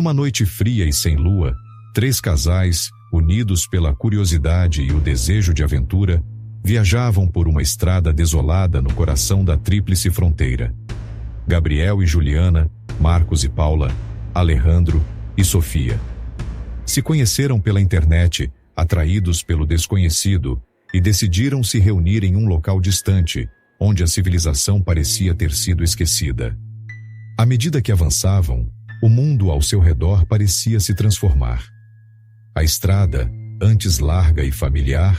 uma noite fria e sem lua, 3 casais, unidos pela curiosidade e o desejo de aventura, viajavam por uma estrada desolada no coração da tríplice fronteira. Gabriel e Juliana, Marcos e Paula, Alejandro e Sofia. Se conheceram pela internet, atraídos pelo desconhecido, e decidiram se reunir em um local distante, onde a civilização parecia ter sido esquecida. À medida que avançavam, o mundo ao seu redor parecia se transformar. A estrada, antes larga e familiar,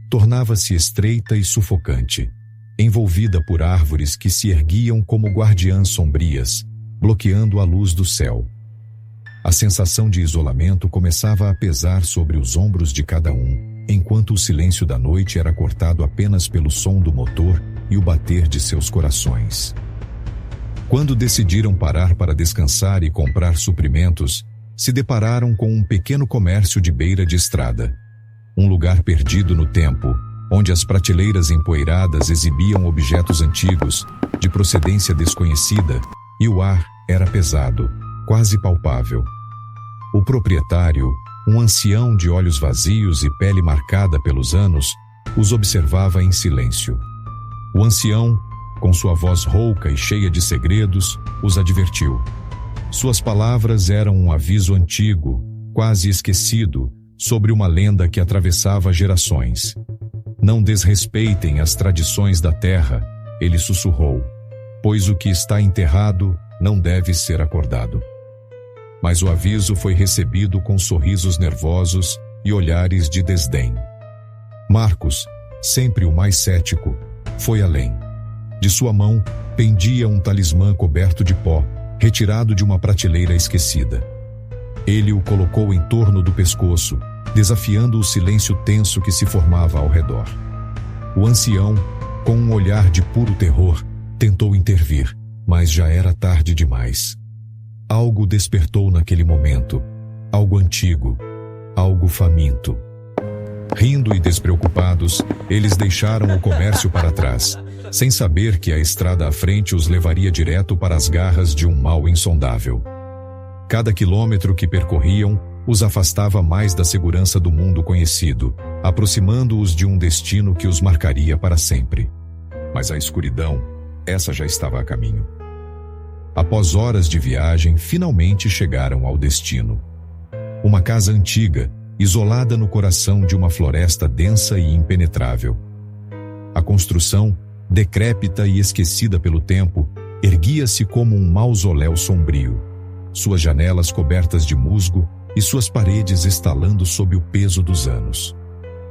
tornava-se estreita e sufocante, envolvida por árvores que se erguiam como guardiãs sombrias, bloqueando a luz do céu. A sensação de isolamento começava a pesar sobre os ombros de cada um, enquanto o silêncio da noite era cortado apenas pelo som do motor e o bater de seus corações. Quando decidiram parar para descansar e comprar suprimentos, se depararam com um pequeno comércio de beira de estrada. Um lugar perdido no tempo, onde as prateleiras empoeiradas exibiam objetos antigos, de procedência desconhecida, e o ar era pesado, quase palpável. O proprietário, um ancião de olhos vazios e pele marcada pelos anos, os observava em silêncio. O ancião, com sua voz rouca e cheia de segredos, os advertiu. Suas palavras eram um aviso antigo, quase esquecido, sobre uma lenda que atravessava gerações. Não desrespeitem as tradições da terra, ele sussurrou, pois o que está enterrado não deve ser acordado. Mas o aviso foi recebido com sorrisos nervosos e olhares de desdém. Marcos, sempre o mais cético, foi além. De sua mão pendia um talismã coberto de pó, retirado de uma prateleira esquecida. Ele o colocou em torno do pescoço, desafiando o silêncio tenso que se formava ao redor. O ancião, com um olhar de puro terror, tentou intervir, mas já era tarde demais. Algo despertou naquele momento, algo antigo, algo faminto. Rindo e despreocupados, eles deixaram o comércio para trás, sem saber que a estrada à frente os levaria direto para as garras de um mal insondável. Cada quilômetro que percorriam os afastava mais da segurança do mundo conhecido, aproximando-os de um destino que os marcaria para sempre. Mas a escuridão, essa já estava a caminho. Após horas de viagem, finalmente chegaram ao destino. Uma casa antiga, isolada no coração de uma floresta densa e impenetrável. A construção, decrépita e esquecida pelo tempo, erguia-se como um mausoléu sombrio, suas janelas cobertas de musgo e suas paredes estalando sob o peso dos anos.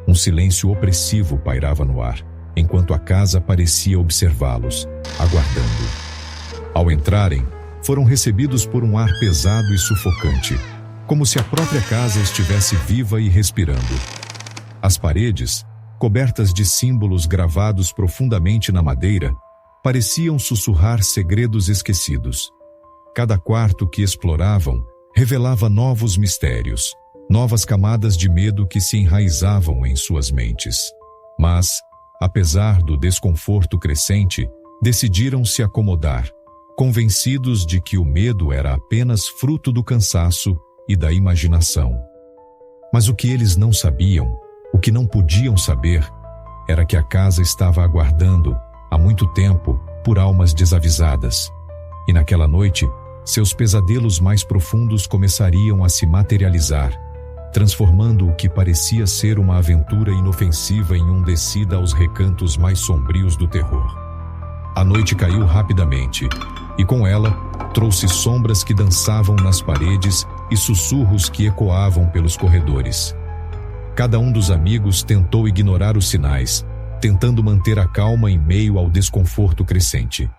Um silêncio opressivo pairava no ar, enquanto a casa parecia observá-los, aguardando. Ao entrarem, foram recebidos por um ar pesado e sufocante, como se a própria casa estivesse viva e respirando. As paredes, cobertas de símbolos gravados profundamente na madeira, pareciam sussurrar segredos esquecidos. Cada quarto que exploravam revelava novos mistérios, novas camadas de medo que se enraizavam em suas mentes. Mas, apesar do desconforto crescente, decidiram se acomodar, convencidos de que o medo era apenas fruto do cansaço e da imaginação. Mas o que eles não sabiam, o que não podiam saber, era que a casa estava aguardando, há muito tempo, por almas desavisadas. E naquela noite, seus pesadelos mais profundos começariam a se materializar, transformando o que parecia ser uma aventura inofensiva em um descida aos recantos mais sombrios do terror. A noite caiu rapidamente, e com ela, trouxe sombras que dançavam nas paredes e sussurros que ecoavam pelos corredores. Cada um dos amigos tentou ignorar os sinais, tentando manter a calma em meio ao desconforto crescente.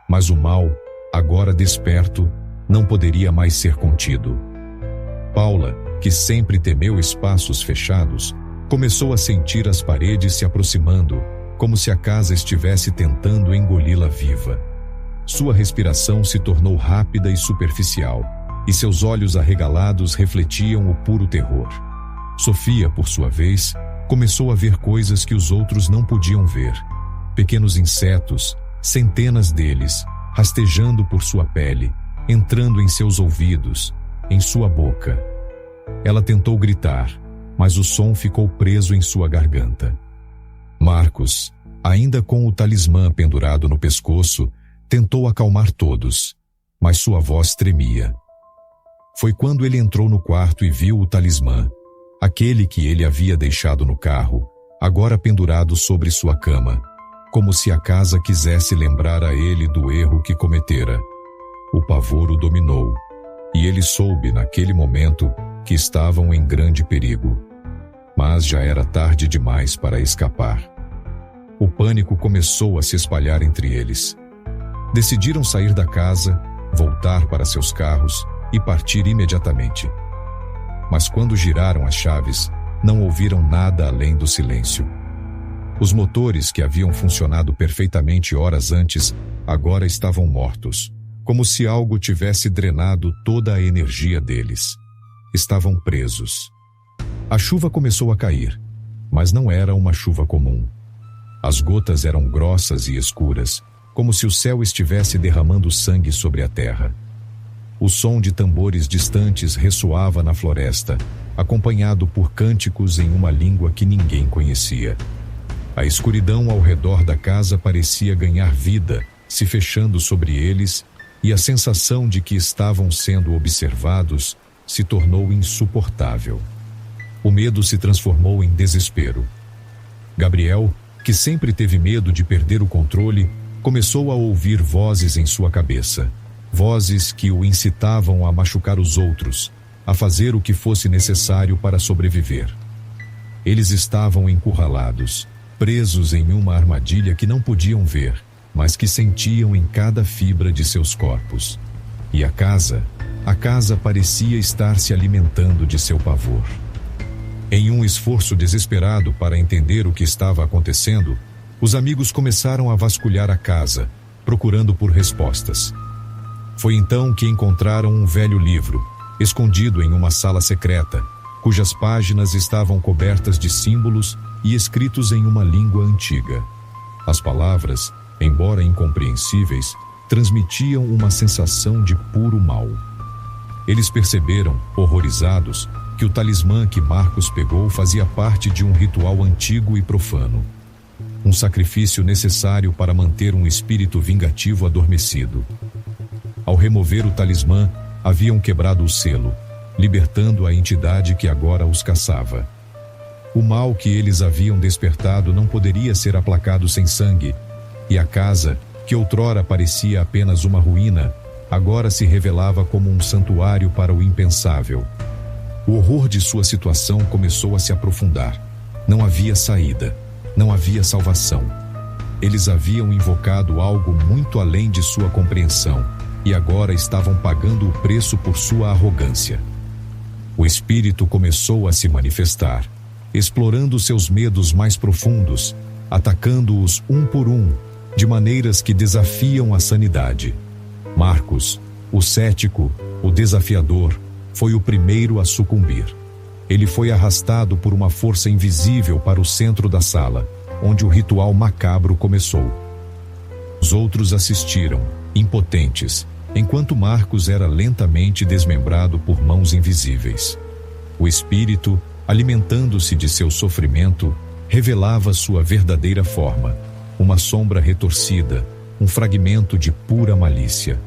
Mas o mal, agora desperto, não poderia mais ser contido. Paula, que sempre temeu espaços fechados, começou a sentir as paredes se aproximando, como se a casa estivesse tentando engoli-la viva. Sua respiração se tornou rápida e superficial, e seus olhos arregalados refletiam o puro terror. Sofia, por sua vez, começou a ver coisas que os outros não podiam ver. Pequenos insetos, centenas deles, rastejando por sua pele, entrando em seus ouvidos, em sua boca. Ela tentou gritar, mas o som ficou preso em sua garganta. Marcos, ainda com o talismã pendurado no pescoço, tentou acalmar todos, mas sua voz tremia. Foi quando ele entrou no quarto e viu o talismã, aquele que ele havia deixado no carro, agora pendurado sobre sua cama, como se a casa quisesse lembrar a ele do erro que cometera. O pavor o dominou, e ele soube naquele momento que estavam em grande perigo. Mas já era tarde demais para escapar. O pânico começou a se espalhar entre eles. Decidiram sair da casa, voltar para seus carros e partir imediatamente. Mas quando giraram as chaves, não ouviram nada além do silêncio. Os motores que haviam funcionado perfeitamente horas antes, agora estavam mortos, como se algo tivesse drenado toda a energia deles. Estavam presos. A chuva começou a cair, mas não era uma chuva comum. As gotas eram grossas e escuras, como se o céu estivesse derramando sangue sobre a terra. O som de tambores distantes ressoava na floresta, acompanhado por cânticos em uma língua que ninguém conhecia. A escuridão ao redor da casa parecia ganhar vida, se fechando sobre eles, e a sensação de que estavam sendo observados se tornou insuportável. O medo se transformou em desespero. Gabriel, que sempre teve medo de perder o controle, começou a ouvir vozes em sua cabeça. Vozes que o incitavam a machucar os outros, a fazer o que fosse necessário para sobreviver. Eles estavam encurralados, presos em uma armadilha que não podiam ver, mas que sentiam em cada fibra de seus corpos. E a casa parecia estar se alimentando de seu pavor. Em um esforço desesperado para entender o que estava acontecendo, os amigos começaram a vasculhar a casa, procurando por respostas. Foi então que encontraram um velho livro, escondido em uma sala secreta, cujas páginas estavam cobertas de símbolos e escritos em uma língua antiga. As palavras, embora incompreensíveis, transmitiam uma sensação de puro mal. Eles perceberam, horrorizados, que o talismã que Marcos pegou fazia parte de um ritual antigo e profano. Um sacrifício necessário para manter um espírito vingativo adormecido. Ao remover o talismã, haviam quebrado o selo, libertando a entidade que agora os caçava. O mal que eles haviam despertado não poderia ser aplacado sem sangue, e a casa, que outrora parecia apenas uma ruína, agora se revelava como um santuário para o impensável. O horror de sua situação começou a se aprofundar. Não havia saída, não havia salvação. Eles haviam invocado algo muito além de sua compreensão, e agora estavam pagando o preço por sua arrogância. O espírito começou a se manifestar, explorando seus medos mais profundos, atacando-os um por um, de maneiras que desafiam a sanidade. Marcos, o cético, o desafiador, foi o primeiro a sucumbir. Ele foi arrastado por uma força invisível para o centro da sala, onde o ritual macabro começou. Os outros assistiram, impotentes, enquanto Marcos era lentamente desmembrado por mãos invisíveis. O espírito, alimentando-se de seu sofrimento, revelava sua verdadeira forma, uma sombra retorcida, um fragmento de pura malícia.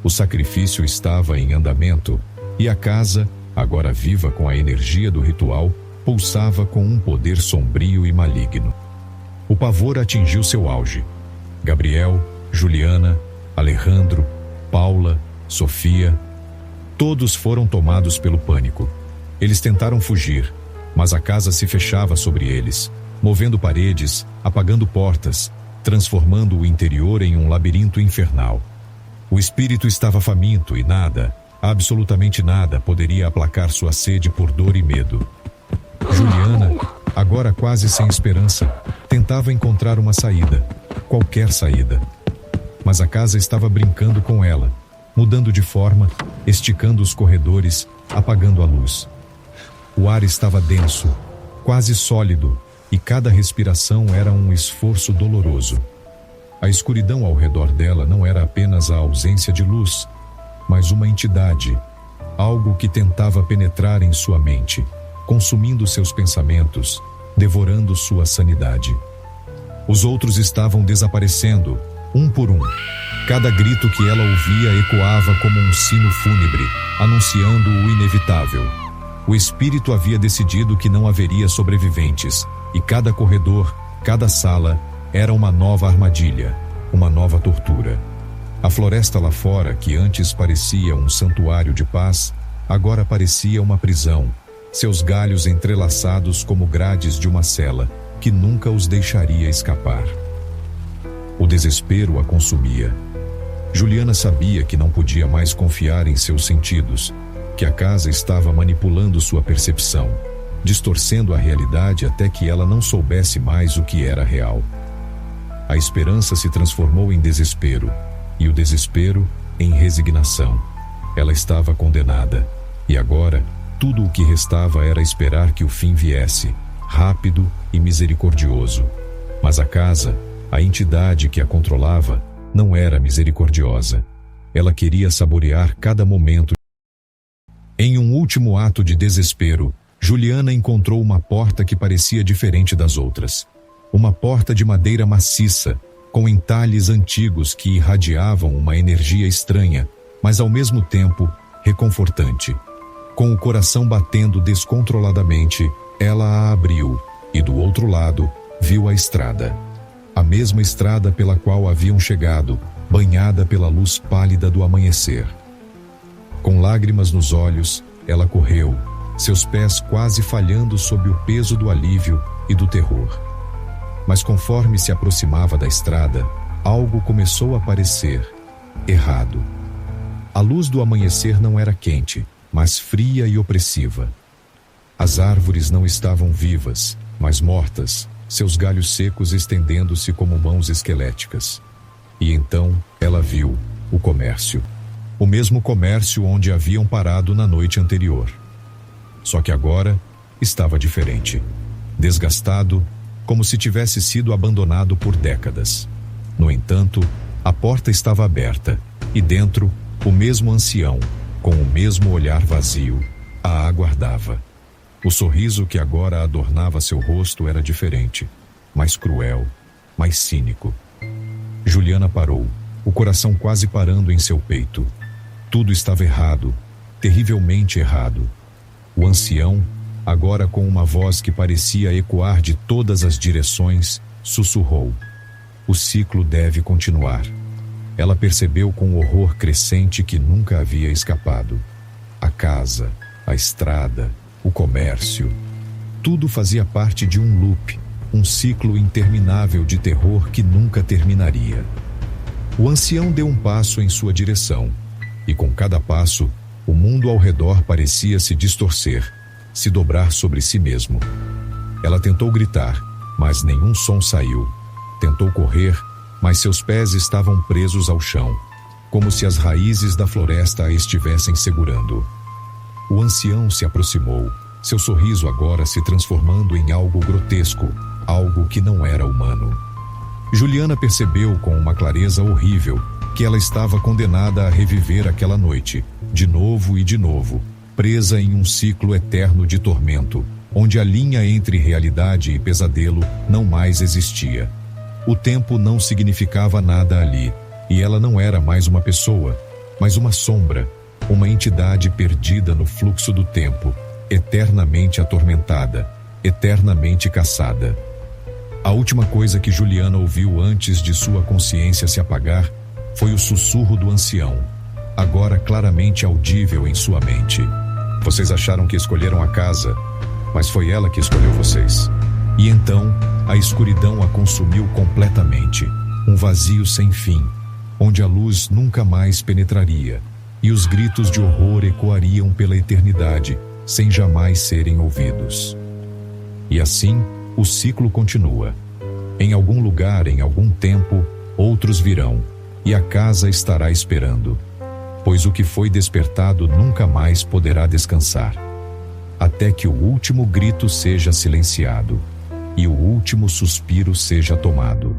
O sacrifício estava em andamento, e a casa, agora viva com a energia do ritual, pulsava com um poder sombrio e maligno. O pavor atingiu seu auge. Gabriel, Juliana, Alejandro, Paula, Sofia, todos foram tomados pelo pânico. Eles tentaram fugir, mas a casa se fechava sobre eles, movendo paredes, apagando portas, transformando o interior em um labirinto infernal. O espírito estava faminto e nada, absolutamente nada, poderia aplacar sua sede por dor e medo. Juliana, agora quase sem esperança, tentava encontrar uma saída, qualquer saída. Mas a casa estava brincando com ela, mudando de forma, esticando os corredores, apagando a luz. O ar estava denso, quase sólido, e cada respiração era um esforço doloroso. A escuridão ao redor dela não era apenas a ausência de luz, mas uma entidade, algo que tentava penetrar em sua mente, consumindo seus pensamentos, devorando sua sanidade. Os outros estavam desaparecendo, um por um. Cada grito que ela ouvia ecoava como um sino fúnebre, anunciando o inevitável. O espírito havia decidido que não haveria sobreviventes, e cada corredor, cada sala, era uma nova armadilha, uma nova tortura. A floresta lá fora, que antes parecia um santuário de paz, agora parecia uma prisão, seus galhos entrelaçados como grades de uma cela, que nunca os deixaria escapar. O desespero a consumia. Juliana sabia que não podia mais confiar em seus sentidos, que a casa estava manipulando sua percepção, distorcendo a realidade até que ela não soubesse mais o que era real. A esperança se transformou em desespero, e o desespero em resignação. Ela estava condenada, e agora tudo o que restava era esperar que o fim viesse, rápido e misericordioso. Mas a casa, a entidade que a controlava, não era misericordiosa. Ela queria saborear cada momento. Em um último ato de desespero, Juliana encontrou uma porta que parecia diferente das outras. Uma porta de madeira maciça, com entalhes antigos que irradiavam uma energia estranha, mas ao mesmo tempo reconfortante. Com o coração batendo descontroladamente, ela a abriu, e do outro lado, viu a estrada. A mesma estrada pela qual haviam chegado, banhada pela luz pálida do amanhecer. Com lágrimas nos olhos, ela correu, seus pés quase falhando sob o peso do alívio e do terror. Mas conforme se aproximava da estrada, algo começou a parecer errado. A luz do amanhecer não era quente, mas fria e opressiva. As árvores não estavam vivas, mas mortas, seus galhos secos estendendo-se como mãos esqueléticas. E então ela viu o comércio. O mesmo comércio onde haviam parado na noite anterior. Só que agora estava diferente. Desgastado, como se tivesse sido abandonado por décadas. No entanto, a porta estava aberta, e dentro, o mesmo ancião, com o mesmo olhar vazio, a aguardava. O sorriso que agora adornava seu rosto era diferente, mais cruel, mais cínico. Juliana parou, o coração quase parando em seu peito. Tudo estava errado, terrivelmente errado. O ancião, agora com uma voz que parecia ecoar de todas as direções, sussurrou: "O ciclo deve continuar." Ela percebeu com horror crescente que nunca havia escapado. A casa, a estrada, o comércio, tudo fazia parte de um loop, um ciclo interminável de terror que nunca terminaria. O ancião deu um passo em sua direção, e com cada passo, o mundo ao redor parecia se distorcer, se dobrar sobre si mesmo. Ela tentou gritar, mas nenhum som saiu. Tentou correr, mas seus pés estavam presos ao chão, como se as raízes da floresta a estivessem segurando. O ancião se aproximou, seu sorriso agora se transformando em algo grotesco, algo que não era humano. Juliana percebeu com uma clareza horrível que ela estava condenada a reviver aquela noite, de novo e de novo, presa em um ciclo eterno de tormento, onde a linha entre realidade e pesadelo não mais existia. O tempo não significava nada ali, e ela não era mais uma pessoa, mas uma sombra, uma entidade perdida no fluxo do tempo, eternamente atormentada, eternamente caçada. A última coisa que Juliana ouviu antes de sua consciência se apagar foi o sussurro do ancião, agora claramente audível em sua mente. "Vocês acharam que escolheram a casa, mas foi ela que escolheu vocês." E então, a escuridão a consumiu completamente, um vazio sem fim, onde a luz nunca mais penetraria, e os gritos de horror ecoariam pela eternidade, sem jamais serem ouvidos. E assim, o ciclo continua. Em algum lugar, em algum tempo, outros virão, e a casa estará esperando, pois o que foi despertado nunca mais poderá descansar, até que o último grito seja silenciado, e o último suspiro seja tomado.